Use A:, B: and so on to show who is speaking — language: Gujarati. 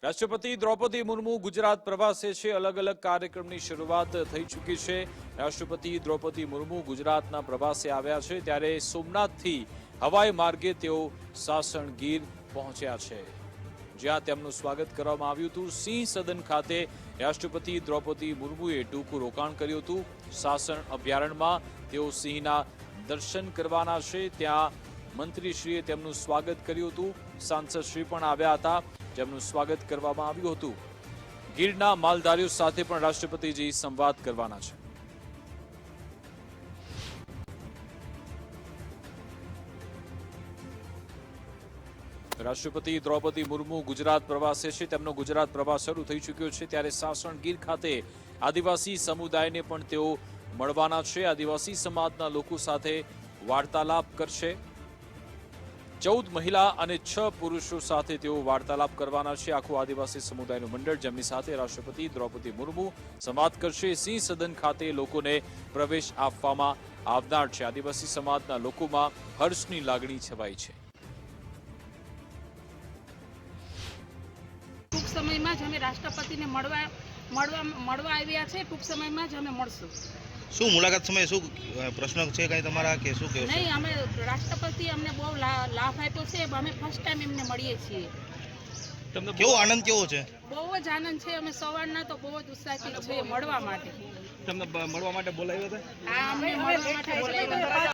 A: રાષ્ટ્રપતિ દ્રૌપદી મુર્મુ ગુજરાત પ્રવાસે છે। અલગ અલગ કાર્યક્રમની શરૂઆત થઈ ચૂકી છે। રાષ્ટ્રપતિ દ્રૌપદી મુર્મુ ગુજરાતના પ્રવાસે આવ્યા છે, ત્યારે સોમનાથથી હવાઈ માર્ગે તેઓ સાસણ ગીર પહોંચ્યા છે, જ્યાં તેમનું સ્વાગત કરવામાં આવ્યું હતું। સિંહ સદન ખાતે રાષ્ટ્રપતિ દ્રૌપદી મુર્મુએ ટૂંકું રોકાણ કર્યું હતું। સાસણ અભયારણ્યમાં તેઓ સિંહના દર્શન કરવાના છે, ત્યાં મંત્રીશ્રીએ તેમનું સ્વાગત કર્યું હતું। સાંસદશ્રી પણ આવ્યા હતા, જેમનું સ્વાગત કરવામાં આવ્યું હતું। ગીરના માલધારીઓ સાથે પણ રાષ્ટ્રપતિજી સંવાદ કરવાના છે। રાષ્ટ્રપતિ દ્રૌપદી મુર્મુ ગુજરાત પ્રવાસે છે, તેમનો ગુજરાત પ્રવાસ શરૂ થઈ ચૂક્યો છે, ત્યારે સાસણ ગીર ખાતે આદિવાસી સમુદાયને પણ તેઓ મળવાના છે। આદિવાસી સમાજના લોકો સાથે વાર્તાલાપ કરશે। 14 મહિલા અને 6 પુરુષો સાથે તેઓ વાર્તાલાપ કરવાના છે। આખું આદિવાસી સમુદાયનું મંડળ, જેમની સાથે રાષ્ટ્રપતિ દ્રૌપદી મુર્મુ સંવાદ કરશે। સિંહ સદન ખાતે લોકોને પ્રવેશ આપવામાં આવનાર છે। આદિવાસી સમાજના લોકોમાં હર્ષની લાગણી છવાઈ છે।
B: ટૂંક સમયમાં જ અમે રાષ્ટ્રપતિને મળવા આવ્યા છે। ટૂંક સમયમાં જ અમે મળશું।
C: શું મુલાકાત સમયે શું પ્રશ્ન છે કઈ તમારા કે શું કહેશો?
B: નહીં, અમે રાષ્ટ્રપતિ અમને બહુ લાભ આપ્યો છે। અમે ફર્સ્ટ ટાઈમ એમને મળીએ છીએ।
C: કેવો આનંદ કેવો છે?
B: બહુ જ આનંદ છે। અમે સવારના તો બહુ જ ઉત્સાહિત છીએ મળવા માટે।
D: તમને મળવા માટે બોલાવ્યા હતા?
B: હા, અમને મળવા માટે બોલાવ્યા હતા।